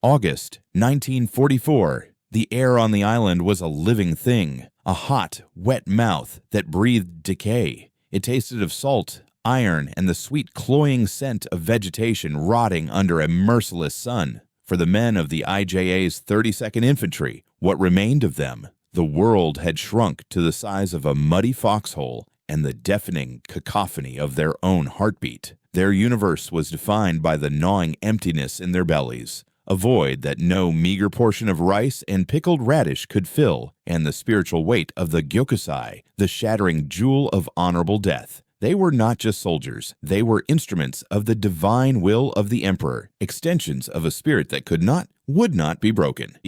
August 1944. The air on the island was a living thing, a hot, wet mouth that breathed decay. It tasted of salt, iron, and the sweet cloying scent of vegetation rotting under a merciless sun. For the men of the IJA's 32nd Infantry, what remained of them, the world had shrunk to the size of a muddy foxhole and the deafening cacophony of their own heartbeat. Their universe was defined by the gnawing emptiness in their bellies, a void that no meager portion of rice and pickled radish could fill, and the spiritual weight of the Gyokusai, the shattering jewel of honorable death. They were not just soldiers, they were instruments of the divine will of the Emperor, extensions of a spirit that would not be broken.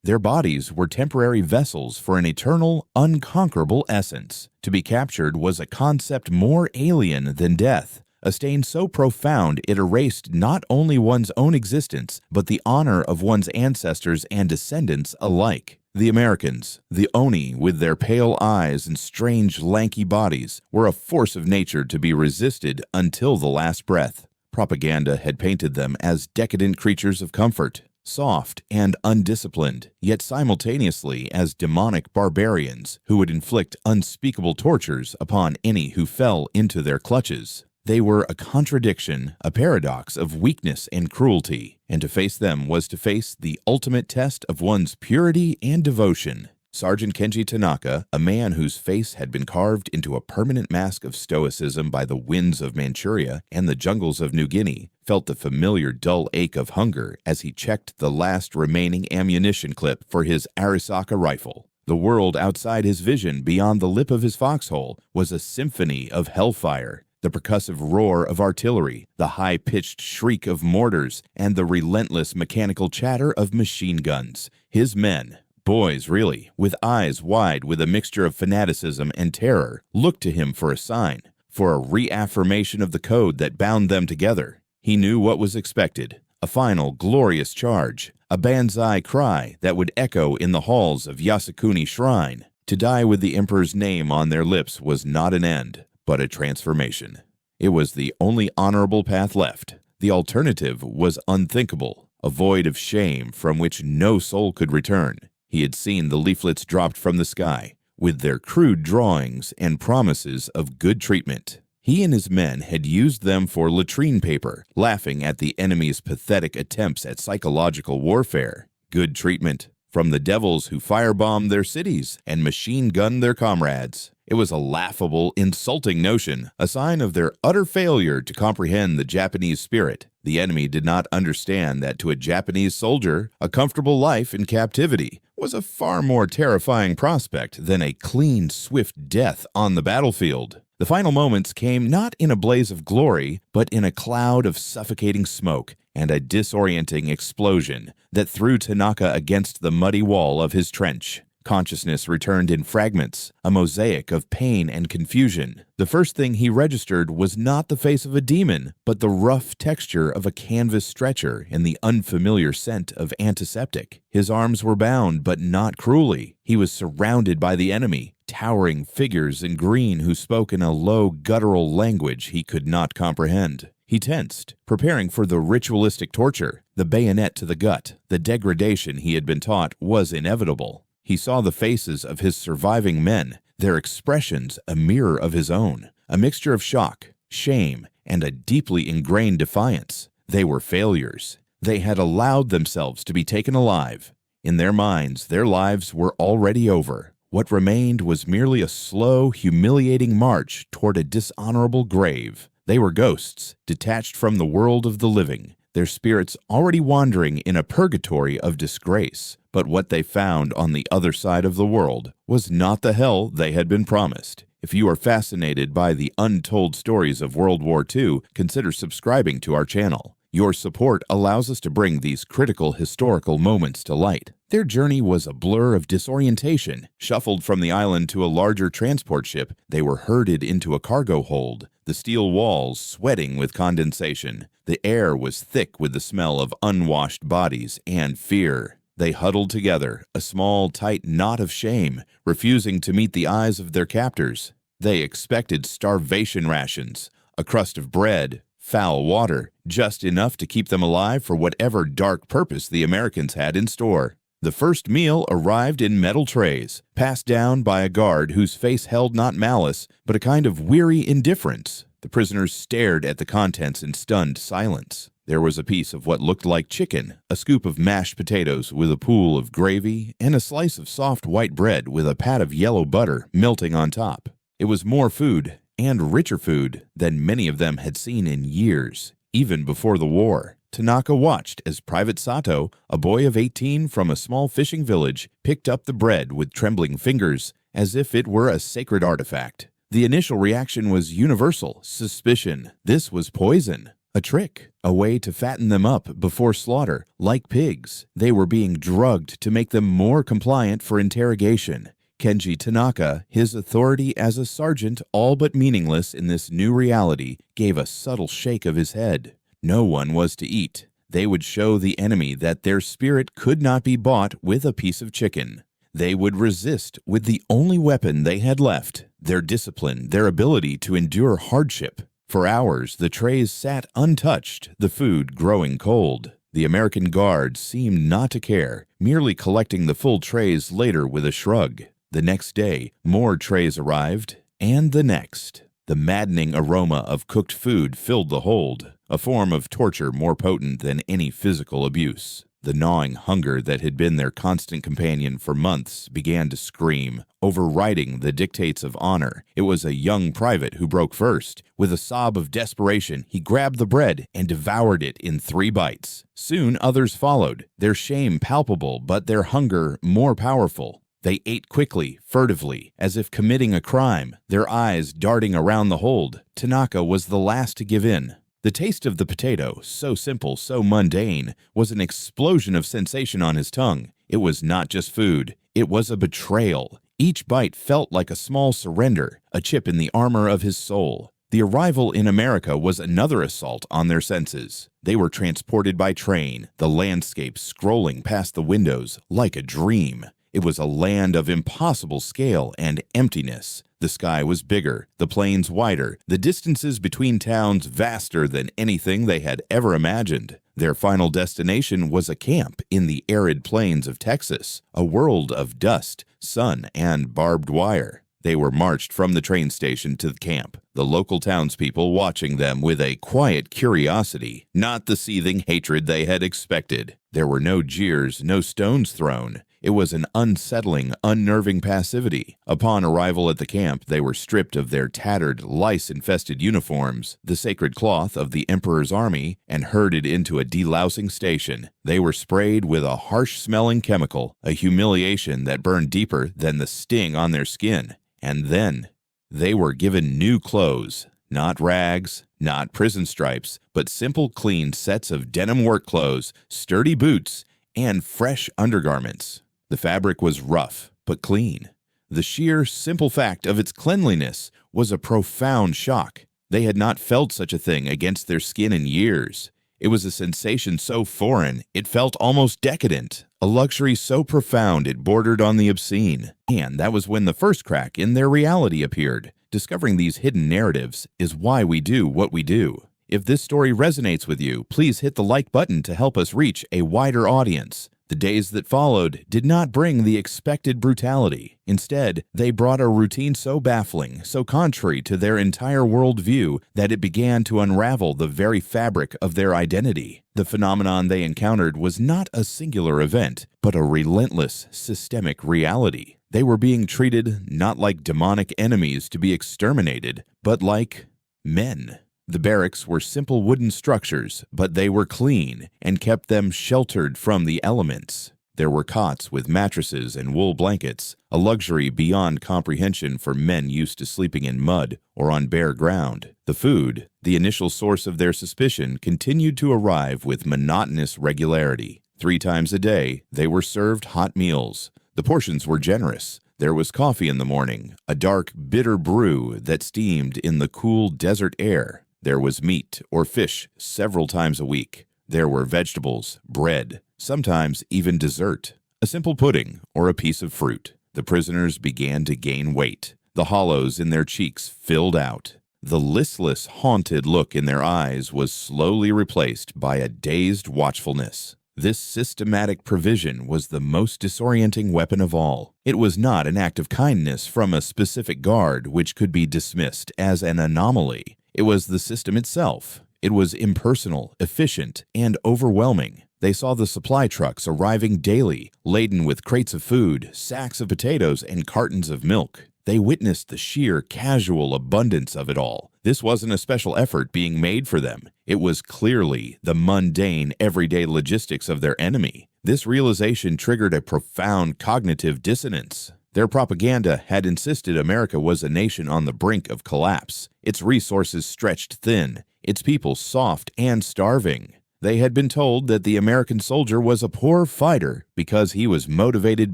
Their bodies were temporary vessels for an eternal, unconquerable essence. To be captured was a concept more alien than death, a stain so profound it erased not only one's own existence, but the honor of one's ancestors and descendants alike. The Americans, the Oni with their pale eyes and strange lanky bodies, were a force of nature to be resisted until the last breath. Propaganda had painted them as decadent creatures of comfort, soft and undisciplined, yet simultaneously as demonic barbarians who would inflict unspeakable tortures upon any who fell into their clutches. They were a contradiction, a paradox of weakness and cruelty, and to face them was to face the ultimate test of one's purity and devotion. Sergeant Kenji Tanaka, a man whose face had been carved into a permanent mask of stoicism by the winds of Manchuria and the jungles of New Guinea, felt the familiar dull ache of hunger as he checked the last remaining ammunition clip for his Arisaka rifle. The world outside his vision, beyond the lip of his foxhole, was a symphony of hellfire. The percussive roar of artillery, the high-pitched shriek of mortars, and the relentless mechanical chatter of machine guns. His men, boys really, with eyes wide with a mixture of fanaticism and terror, looked to him for a sign, for a reaffirmation of the code that bound them together. He knew what was expected, a final glorious charge, a banzai cry that would echo in the halls of Yasukuni Shrine. To die with the Emperor's name on their lips was not an end, but a transformation. It was the only honorable path left. The alternative was unthinkable, a void of shame from which no soul could return. He had seen the leaflets dropped from the sky, with their crude drawings and promises of good treatment. He and his men had used them for latrine paper, laughing at the enemy's pathetic attempts at psychological warfare. Good treatment from the devils who firebombed their cities and machine-gunned their comrades. It was a laughable, insulting notion, a sign of their utter failure to comprehend the Japanese spirit. The enemy did not understand that to a Japanese soldier, a comfortable life in captivity was a far more terrifying prospect than a clean, swift death on the battlefield. The final moments came not in a blaze of glory, but in a cloud of suffocating smoke and a disorienting explosion that threw Tanaka against the muddy wall of his trench. Consciousness returned in fragments, a mosaic of pain and confusion. The first thing he registered was not the face of a demon, but the rough texture of a canvas stretcher and the unfamiliar scent of antiseptic. His arms were bound, but not cruelly. He was surrounded by the enemy, towering figures in green who spoke in a low, guttural language he could not comprehend. He tensed, preparing for the ritualistic torture. The bayonet to the gut, the degradation he had been taught was inevitable. He saw the faces of his surviving men, their expressions a mirror of his own, a mixture of shock, shame, and a deeply ingrained defiance. They were failures. They had allowed themselves to be taken alive. In their minds, their lives were already over. What remained was merely a slow, humiliating march toward a dishonorable grave. They were ghosts, detached from the world of the living, their spirits already wandering in a purgatory of disgrace. But what they found on the other side of the world was not the hell they had been promised. If you are fascinated by the untold stories of World War II, consider subscribing to our channel. Your support allows us to bring these critical historical moments to light. Their journey was a blur of disorientation. Shuffled from the island to a larger transport ship, they were herded into a cargo hold, the steel walls sweating with condensation. The air was thick with the smell of unwashed bodies and fear. They huddled together, a small, tight knot of shame, refusing to meet the eyes of their captors. They expected starvation rations, a crust of bread, foul water, just enough to keep them alive for whatever dark purpose the Americans had in store. The first meal arrived in metal trays, passed down by a guard whose face held not malice, but a kind of weary indifference. The prisoners stared at the contents in stunned silence. There was a piece of what looked like chicken, a scoop of mashed potatoes with a pool of gravy, and a slice of soft white bread with a pat of yellow butter melting on top. It was more food, and richer food, than many of them had seen in years, even before the war. Tanaka watched as Private Sato, a boy of 18 from a small fishing village, picked up the bread with trembling fingers, as if it were a sacred artifact. The initial reaction was universal suspicion. This was poison. A trick, a way to fatten them up before slaughter, like pigs. They were being drugged to make them more compliant for interrogation. Kenji Tanaka, his authority as a sergeant all but meaningless in this new reality, gave a subtle shake of his head. No one was to eat. They would show the enemy that their spirit could not be bought with a piece of chicken. They would resist with the only weapon they had left, their discipline, their ability to endure hardship. For hours, the trays sat untouched, the food growing cold. The American guards seemed not to care, merely collecting the full trays later with a shrug. The next day, more trays arrived, and the next. The maddening aroma of cooked food filled the hold, a form of torture more potent than any physical abuse. The gnawing hunger that had been their constant companion for months began to scream, overriding the dictates of honor. It was a young private who broke first. With a sob of desperation, he grabbed the bread and devoured it in 3 bites. Soon others followed, their shame palpable but their hunger more powerful. They ate quickly, furtively, as if committing a crime, their eyes darting around the hold. Tanaka was the last to give in. The taste of the potato, so simple, so mundane, was an explosion of sensation on his tongue. It was not just food, it was a betrayal. Each bite felt like a small surrender, a chip in the armor of his soul. The arrival in America was another assault on their senses. They were transported by train, the landscape scrolling past the windows like a dream. It was a land of impossible scale and emptiness. The sky was bigger, the plains wider, the distances between towns vaster than anything they had ever imagined. Their final destination was a camp in the arid plains of Texas, a world of dust, sun, and barbed wire. They were marched from the train station to the camp, the local townspeople watching them with a quiet curiosity, not the seething hatred they had expected. There were no jeers, no stones thrown. It was an unsettling, unnerving passivity. Upon arrival at the camp, they were stripped of their tattered, lice-infested uniforms, the sacred cloth of the emperor's army, and herded into a delousing station. They were sprayed with a harsh-smelling chemical, a humiliation that burned deeper than the sting on their skin. And then, they were given new clothes. Not rags, not prison stripes, but simple, clean sets of denim work clothes, sturdy boots, and fresh undergarments. The fabric was rough, but clean. The sheer, simple fact of its cleanliness was a profound shock. They had not felt such a thing against their skin in years. It was a sensation so foreign, it felt almost decadent, a luxury so profound it bordered on the obscene. And that was when the first crack in their reality appeared. Discovering these hidden narratives is why we do what we do. If this story resonates with you, please hit the like button to help us reach a wider audience. The days that followed did not bring the expected brutality. Instead, they brought a routine so baffling, so contrary to their entire worldview, that it began to unravel the very fabric of their identity. The phenomenon they encountered was not a singular event, but a relentless, systemic reality. They were being treated not like demonic enemies to be exterminated, but like men. The barracks were simple wooden structures, but they were clean and kept them sheltered from the elements. There were cots with mattresses and wool blankets, a luxury beyond comprehension for men used to sleeping in mud or on bare ground. The food, the initial source of their suspicion, continued to arrive with monotonous regularity. 3 times a day, they were served hot meals. The portions were generous. There was coffee in the morning, a dark, bitter brew that steamed in the cool desert air. There was meat or fish several times a week. There were vegetables, bread, sometimes even dessert, a simple pudding or a piece of fruit. The prisoners began to gain weight. The hollows in their cheeks filled out. The listless, haunted look in their eyes was slowly replaced by a dazed watchfulness. This systematic provision was the most disorienting weapon of all. It was not an act of kindness from a specific guard which could be dismissed as an anomaly. It was the system itself. It was impersonal, efficient, and overwhelming. They saw the supply trucks arriving daily, laden with crates of food, sacks of potatoes, and cartons of milk. They witnessed the sheer, casual abundance of it all. This wasn't a special effort being made for them. It was clearly the mundane, everyday logistics of their enemy. This realization triggered a profound cognitive dissonance. Their propaganda had insisted America was a nation on the brink of collapse, its resources stretched thin, its people soft and starving. They had been told that the American soldier was a poor fighter because he was motivated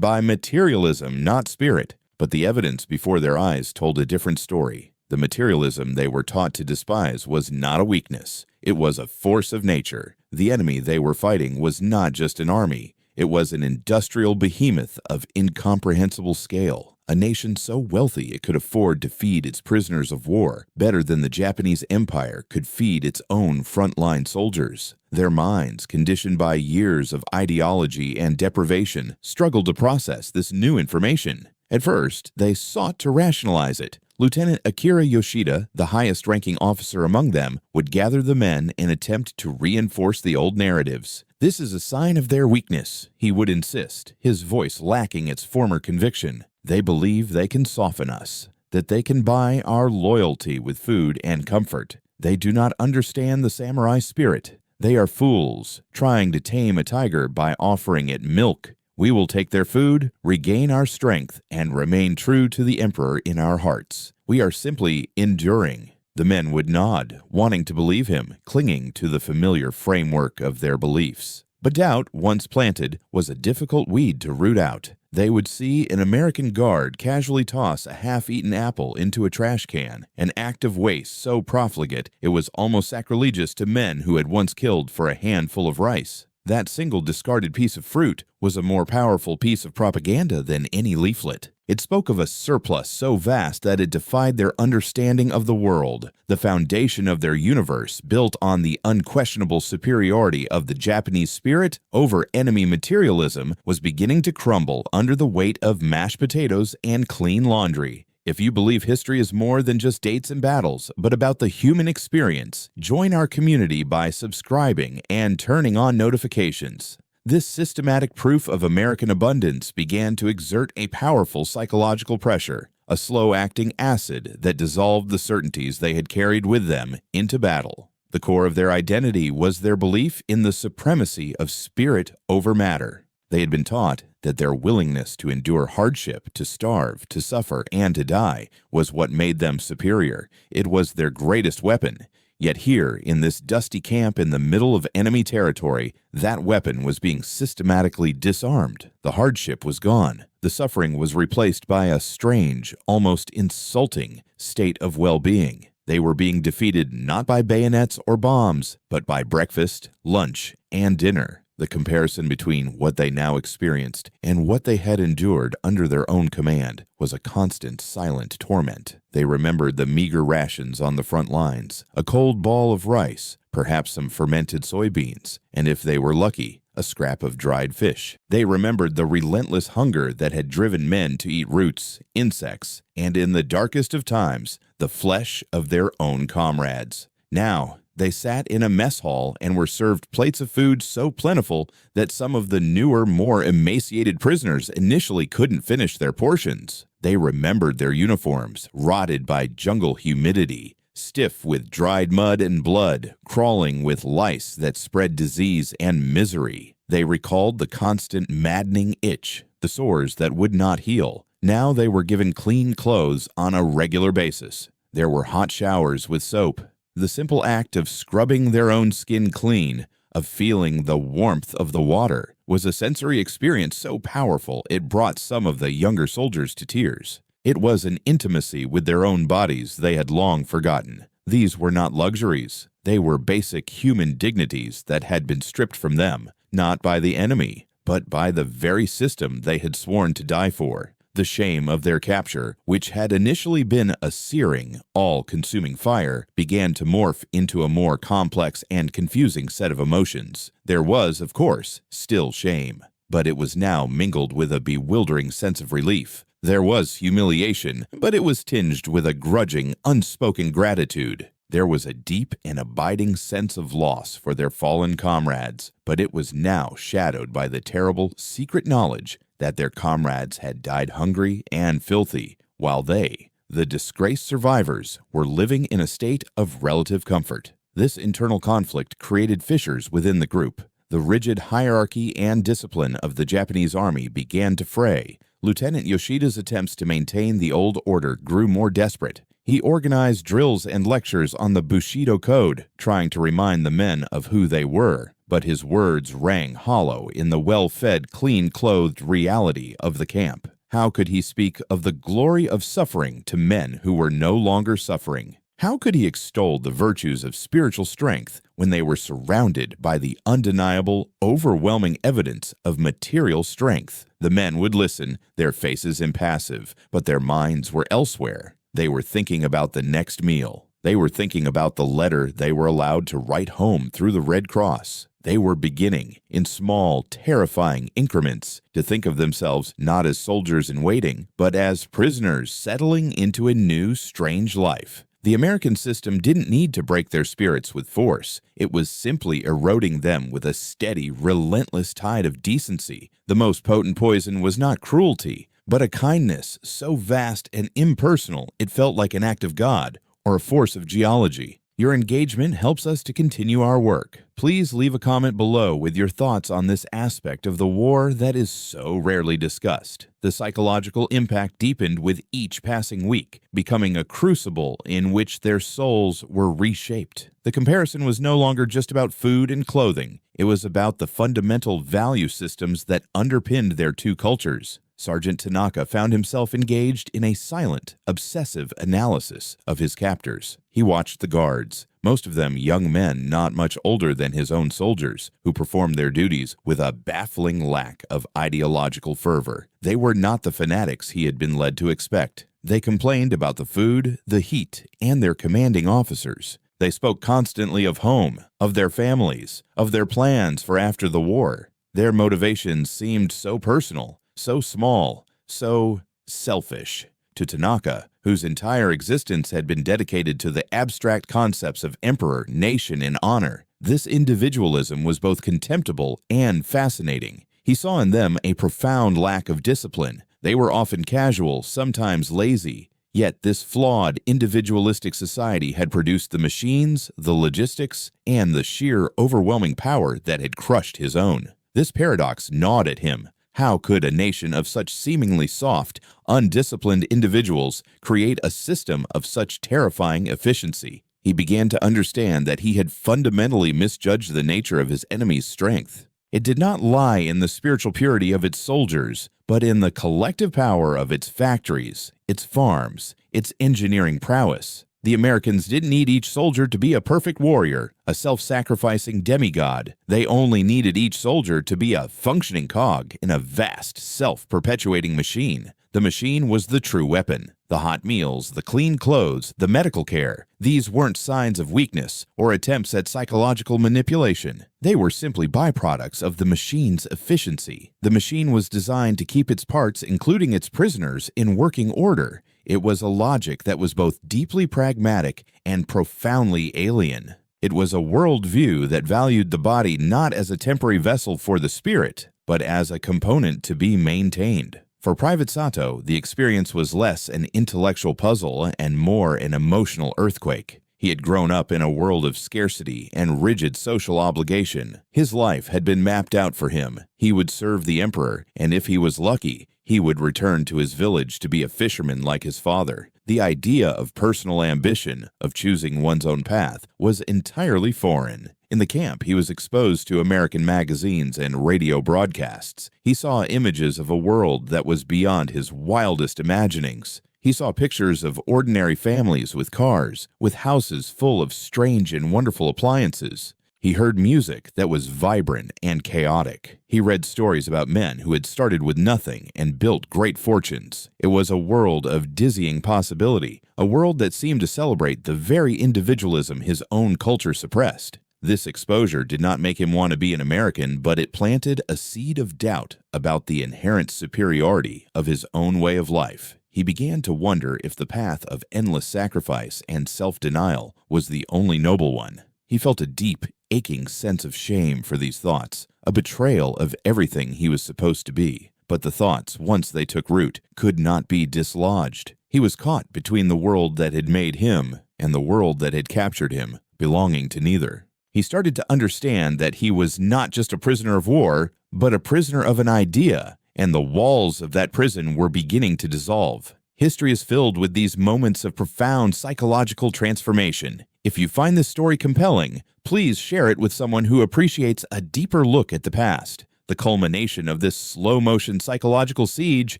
by materialism, not spirit. But the evidence before their eyes told a different story. The materialism they were taught to despise was not a weakness. It was a force of nature. The enemy they were fighting was not just an army. It was an industrial behemoth of incomprehensible scale. A nation so wealthy it could afford to feed its prisoners of war better than the Japanese Empire could feed its own frontline soldiers. Their minds, conditioned by years of ideology and deprivation, struggled to process this new information. At first, they sought to rationalize it. Lieutenant Akira Yoshida, the highest-ranking officer among them, would gather the men and attempt to reinforce the old narratives. This is a sign of their weakness, he would insist, his voice lacking its former conviction. They believe they can soften us, that they can buy our loyalty with food and comfort. They do not understand the samurai spirit. They are fools, trying to tame a tiger by offering it milk. We will take their food, regain our strength, and remain true to the emperor in our hearts. We are simply enduring. The men would nod, wanting to believe him, clinging to the familiar framework of their beliefs. But doubt, once planted, was a difficult weed to root out. They would see an American guard casually toss a half-eaten apple into a trash can, an act of waste so profligate it was almost sacrilegious to men who had once killed for a handful of rice. That single discarded piece of fruit was a more powerful piece of propaganda than any leaflet. It spoke of a surplus so vast that it defied their understanding of the world. The foundation of their universe, built on the unquestionable superiority of the Japanese spirit over enemy materialism, was beginning to crumble under the weight of mashed potatoes and clean laundry. If you believe history is more than just dates and battles, but about the human experience, join our community by subscribing and turning on notifications. This systematic proof of American abundance began to exert a powerful psychological pressure, a slow-acting acid that dissolved the certainties they had carried with them into battle. The core of their identity was their belief in the supremacy of spirit over matter. They had been taught that their willingness to endure hardship, to starve, to suffer, and to die was what made them superior. It was their greatest weapon. Yet here, in this dusty camp in the middle of enemy territory, that weapon was being systematically disarmed. The hardship was gone. The suffering was replaced by a strange, almost insulting state of well-being. They were being defeated not by bayonets or bombs, but by breakfast, lunch, and dinner. The comparison between what they now experienced and what they had endured under their own command was a constant, silent torment. They remembered the meager rations on the front lines, a cold ball of rice, perhaps some fermented soybeans, and if they were lucky, a scrap of dried fish. They remembered the relentless hunger that had driven men to eat roots, insects, and in the darkest of times, the flesh of their own comrades. Now, they sat in a mess hall and were served plates of food so plentiful that some of the newer, more emaciated prisoners initially couldn't finish their portions. They remembered their uniforms, rotted by jungle humidity, stiff with dried mud and blood, crawling with lice that spread disease and misery. They recalled the constant maddening itch, the sores that would not heal. Now they were given clean clothes on a regular basis. There were hot showers with soap. The simple act of scrubbing their own skin clean, of feeling the warmth of the water, was a sensory experience so powerful it brought some of the younger soldiers to tears. It was an intimacy with their own bodies they had long forgotten. These were not luxuries. They were basic human dignities that had been stripped from them, not by the enemy, but by the very system they had sworn to die for. The shame of their capture, which had initially been a searing, all-consuming fire, began to morph into a more complex and confusing set of emotions. There was, of course, still shame, but it was now mingled with a bewildering sense of relief. There was humiliation, but it was tinged with a grudging, unspoken gratitude. There was a deep and abiding sense of loss for their fallen comrades, but it was now shadowed by the terrible, secret knowledge that their comrades had died hungry and filthy, while they, the disgraced survivors, were living in a state of relative comfort. This internal conflict created fissures within the group. The rigid hierarchy and discipline of the Japanese army began to fray. Lieutenant Yoshida's attempts to maintain the old order grew more desperate. He organized drills and lectures on the Bushido Code, trying to remind the men of who they were, but his words rang hollow in the well-fed, clean-clothed reality of the camp. How could he speak of the glory of suffering to men who were no longer suffering? How could he extol the virtues of spiritual strength when they were surrounded by the undeniable, overwhelming evidence of material strength? The men would listen, their faces impassive, but their minds were elsewhere. They were thinking about the next meal. They were thinking about the letter they were allowed to write home through the Red Cross. They were beginning, in small, terrifying increments, to think of themselves not as soldiers in waiting, but as prisoners settling into a new, strange life. The American system didn't need to break their spirits with force. It was simply eroding them with a steady, relentless tide of decency. The most potent poison was not cruelty, but a kindness so vast and impersonal it felt like an act of God or a force of geology. Your engagement helps us to continue our work. Please leave a comment below with your thoughts on this aspect of the war that is so rarely discussed. The psychological impact deepened with each passing week, becoming a crucible in which their souls were reshaped. The comparison was no longer just about food and clothing. It was about the fundamental value systems that underpinned their two cultures. Sergeant Tanaka found himself engaged in a silent, obsessive analysis of his captors. He watched the guards, most of them young men not much older than his own soldiers, who performed their duties with a baffling lack of ideological fervor. They were not the fanatics he had been led to expect. They complained about the food, the heat, and their commanding officers. They spoke constantly of home, of their families, of their plans for after the war. Their motivations seemed so personal, so small, so selfish. To Tanaka, whose entire existence had been dedicated to the abstract concepts of emperor, nation, and honor, this individualism was both contemptible and fascinating. He saw in them a profound lack of discipline. They were often casual, sometimes lazy. Yet this flawed, individualistic society had produced the machines, the logistics, and the sheer, overwhelming power that had crushed his own. This paradox gnawed at him. How could a nation of such seemingly soft, undisciplined individuals create a system of such terrifying efficiency? He began to understand that he had fundamentally misjudged the nature of his enemy's strength. It did not lie in the spiritual purity of its soldiers, but in the collective power of its factories, its farms, its engineering prowess. The Americans didn't need each soldier to be a perfect warrior, a self-sacrificing demigod. They only needed each soldier to be a functioning cog in a vast, self-perpetuating machine. The machine was the true weapon. The hot meals, the clean clothes, the medical care. These weren't signs of weakness or attempts at psychological manipulation. They were simply byproducts of the machine's efficiency. The machine was designed to keep its parts, including its prisoners, in working order. It was a logic that was both deeply pragmatic and profoundly alien. It was a worldview that valued the body not as a temporary vessel for the spirit, but as a component to be maintained. For Private Sato, the experience was less an intellectual puzzle and more an emotional earthquake. He had grown up in a world of scarcity and rigid social obligation. His life had been mapped out for him. He would serve the emperor, and if he was lucky, he would return to his village to be a fisherman like his father. The idea of personal ambition, of choosing one's own path, was entirely foreign. In the camp, he was exposed to American magazines and radio broadcasts. He saw images of a world that was beyond his wildest imaginings. He saw pictures of ordinary families with cars, with houses full of strange and wonderful appliances. He heard music that was vibrant and chaotic. He read stories about men who had started with nothing and built great fortunes. It was a world of dizzying possibility, a world that seemed to celebrate the very individualism his own culture suppressed. This exposure did not make him want to be an American, but it planted a seed of doubt about the inherent superiority of his own way of life. He began to wonder if the path of endless sacrifice and self-denial was the only noble one. He felt a deep, aching sense of shame for these thoughts, a betrayal of everything he was supposed to be. But the thoughts, once they took root, could not be dislodged. He was caught between the world that had made him and the world that had captured him, belonging to neither. He started to understand that he was not just a prisoner of war, but a prisoner of an idea, and the walls of that prison were beginning to dissolve. History is filled with these moments of profound psychological transformation. If you find this story compelling, please share it with someone who appreciates a deeper look at the past. The culmination of this slow-motion psychological siege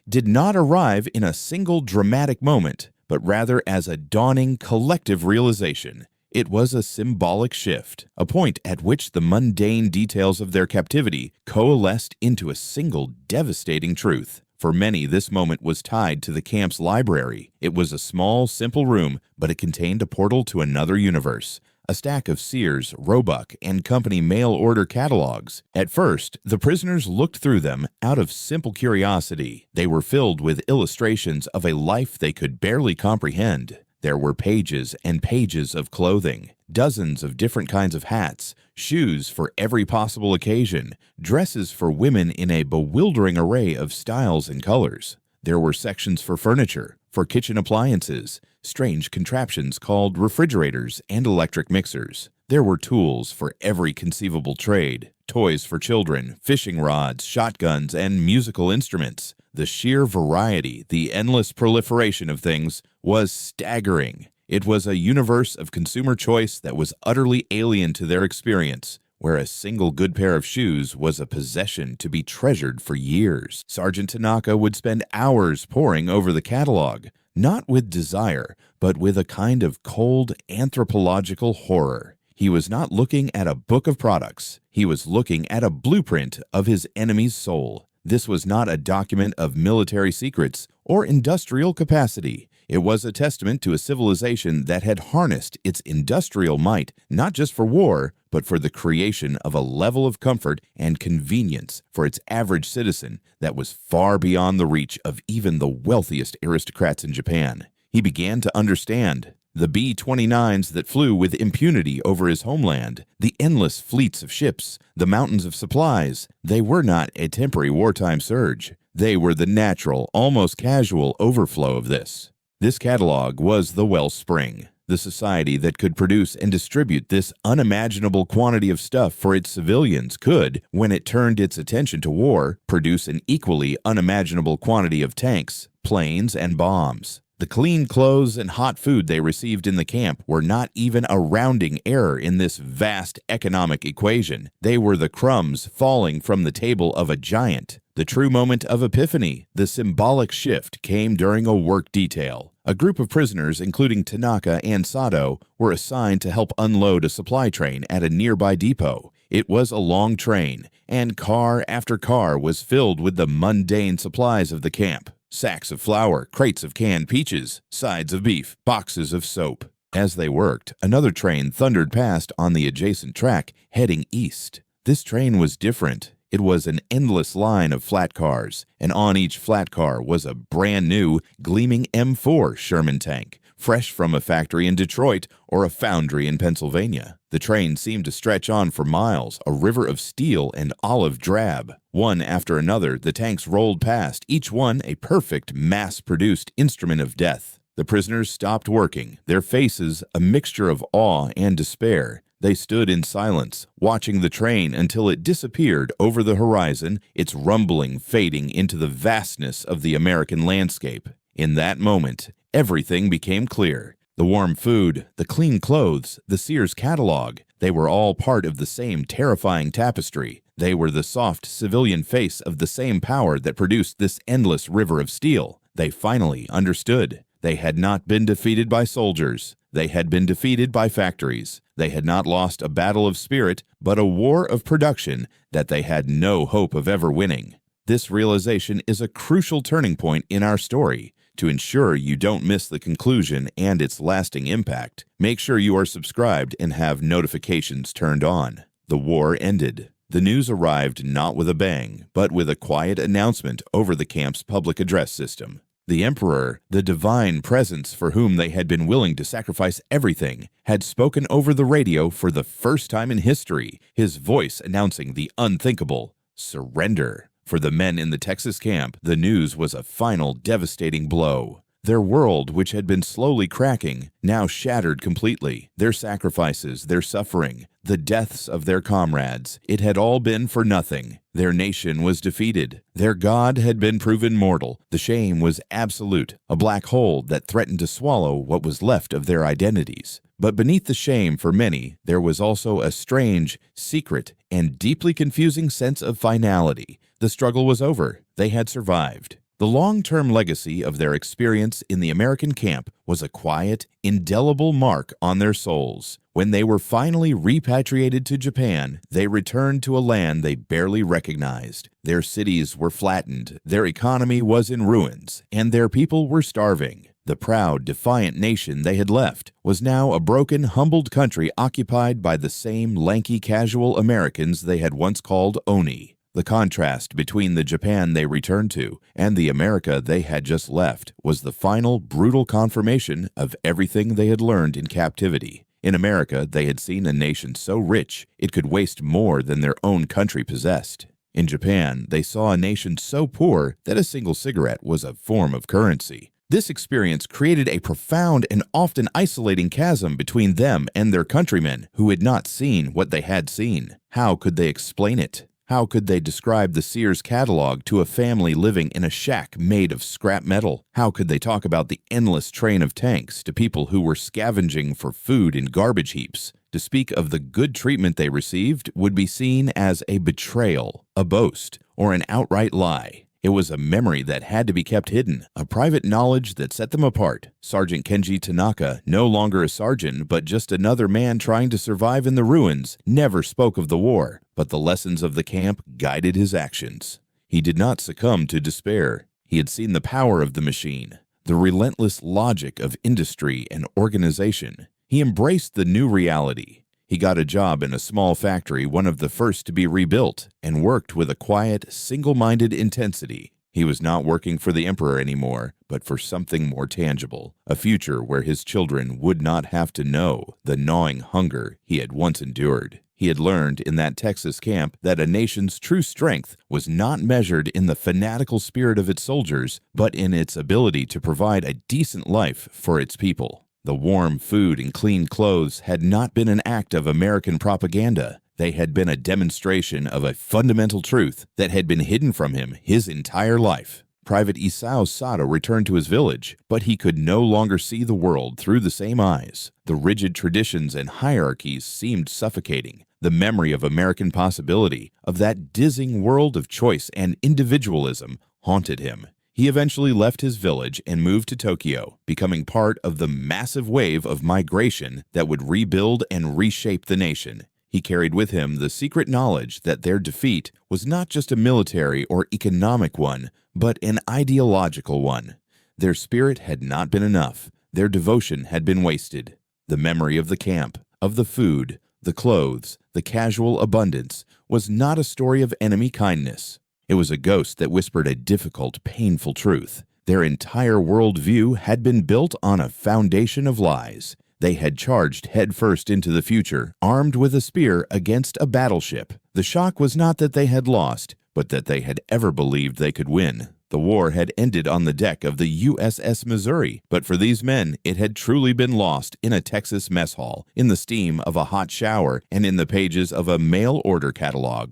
did not arrive in a single dramatic moment, but rather as a dawning collective realization. It was a symbolic shift, a point at which the mundane details of their captivity coalesced into a single devastating truth. For many, this moment was tied to the camp's library. It was a small, simple room, but it contained a portal to another universe. A stack of Sears, Roebuck, and Company mail-order catalogs. At first, the prisoners looked through them out of simple curiosity. They were filled with illustrations of a life they could barely comprehend. There were pages and pages of clothing, dozens of different kinds of hats, shoes for every possible occasion, dresses for women in a bewildering array of styles and colors. There were sections for furniture, for kitchen appliances, strange contraptions called refrigerators and electric mixers. There were tools for every conceivable trade, toys for children, fishing rods, shotguns, and musical instruments. The sheer variety, the endless proliferation of things was staggering. It was a universe of consumer choice that was utterly alien to their experience, where a single good pair of shoes was a possession to be treasured for years. Sergeant Tanaka would spend hours poring over the catalog, not with desire, but with a kind of cold anthropological horror. He was not looking at a book of products. He was looking at a blueprint of his enemy's soul. This was not a document of military secrets or industrial capacity. It was a testament to a civilization that had harnessed its industrial might not just for war, but for the creation of a level of comfort and convenience for its average citizen that was far beyond the reach of even the wealthiest aristocrats in Japan. He began to understand. The B-29s that flew with impunity over his homeland, the endless fleets of ships, the mountains of supplies, they were not a temporary wartime surge. They were the natural, almost casual overflow of this. This catalog was the wellspring, the society that could produce and distribute this unimaginable quantity of stuff for its civilians could, when it turned its attention to war, produce an equally unimaginable quantity of tanks, planes, and bombs. The clean clothes and hot food they received in the camp were not even a rounding error in this vast economic equation. They were the crumbs falling from the table of a giant. The true moment of epiphany, the symbolic shift, came during a work detail. A group of prisoners, including Tanaka and Sato, were assigned to help unload a supply train at a nearby depot. It was a long train, and car after car was filled with the mundane supplies of the camp. Sacks of flour, crates of canned peaches, sides of beef, boxes of soap. As they worked, another train thundered past on the adjacent track, heading east. This train was different. It was an endless line of flat cars, and on each flat car was a brand new, gleaming M4 Sherman tank, fresh from a factory in Detroit or a foundry in Pennsylvania. The train seemed to stretch on for miles, a river of steel and olive drab. One after another, the tanks rolled past, each one a perfect mass-produced instrument of death. The prisoners stopped working, their faces a mixture of awe and despair. They stood in silence, watching the train until it disappeared over the horizon, its rumbling fading into the vastness of the American landscape. In that moment, everything became clear. The warm food, the clean clothes, the Sears catalog, they were all part of the same terrifying tapestry. They were the soft civilian face of the same power that produced this endless river of steel. They finally understood. They had not been defeated by soldiers. They had been defeated by factories. They had not lost a battle of spirit, but a war of production that they had no hope of ever winning. This realization is a crucial turning point in our story. To ensure you don't miss the conclusion and its lasting impact, make sure you are subscribed and have notifications turned on. The war ended. The news arrived not with a bang, but with a quiet announcement over the camp's public address system. The emperor, the divine presence for whom they had been willing to sacrifice everything, had spoken over the radio for the first time in history, his voice announcing the unthinkable: surrender. For the men in the Texas camp, the news was a final devastating blow. Their world, which had been slowly cracking, now shattered completely. Their sacrifices, their suffering, the deaths of their comrades, it had all been for nothing. Their nation was defeated. Their God had been proven mortal. The shame was absolute, a black hole that threatened to swallow what was left of their identities. But beneath the shame for many, there was also a strange, secret, and deeply confusing sense of finality. The struggle was over. They had survived. The long-term legacy of their experience in the American camp was a quiet, indelible mark on their souls. When they were finally repatriated to Japan, they returned to a land they barely recognized. Their cities were flattened, their economy was in ruins, and their people were starving. The proud, defiant nation they had left was now a broken, humbled country occupied by the same lanky, casual Americans they had once called Oni. The contrast between the Japan they returned to and the America they had just left was the final, brutal confirmation of everything they had learned in captivity. In America, they had seen a nation so rich it could waste more than their own country possessed. In Japan, they saw a nation so poor that a single cigarette was a form of currency. This experience created a profound and often isolating chasm between them and their countrymen who had not seen what they had seen. How could they explain it? How could they describe the Sears catalog to a family living in a shack made of scrap metal? How could they talk about the endless train of tanks to people who were scavenging for food in garbage heaps? To speak of the good treatment they received would be seen as a betrayal, a boast, or an outright lie. It was a memory that had to be kept hidden, a private knowledge that set them apart. Sergeant Kenji Tanaka, no longer a sergeant but just another man trying to survive in the ruins, never spoke of the war, but the lessons of the camp guided his actions. He did not succumb to despair. He had seen the power of the machine, the relentless logic of industry and organization. He embraced the new reality. He got a job in a small factory, one of the first to be rebuilt, and worked with a quiet, single-minded intensity. He was not working for the emperor anymore, but for something more tangible, a future where his children would not have to know the gnawing hunger he had once endured. He had learned in that Texas camp that a nation's true strength was not measured in the fanatical spirit of its soldiers, but in its ability to provide a decent life for its people. The warm food and clean clothes had not been an act of American propaganda. They had been a demonstration of a fundamental truth that had been hidden from him his entire life. Private Isao Sato returned to his village, but he could no longer see the world through the same eyes. The rigid traditions and hierarchies seemed suffocating. The memory of American possibility, of that dizzying world of choice and individualism, haunted him. He eventually left his village and moved to Tokyo, becoming part of the massive wave of migration that would rebuild and reshape the nation. He carried with him the secret knowledge that their defeat was not just a military or economic one, but an ideological one. Their spirit had not been enough. Their devotion had been wasted. The memory of the camp, of the food, the clothes, the casual abundance, was not a story of enemy kindness. It was a ghost that whispered a difficult, painful truth. Their entire worldview had been built on a foundation of lies. They had charged headfirst into the future, armed with a spear against a battleship. The shock was not that they had lost, but that they had ever believed they could win. The war had ended on the deck of the USS Missouri, but for these men, it had truly been lost in a Texas mess hall, in the steam of a hot shower, and in the pages of a mail order catalog.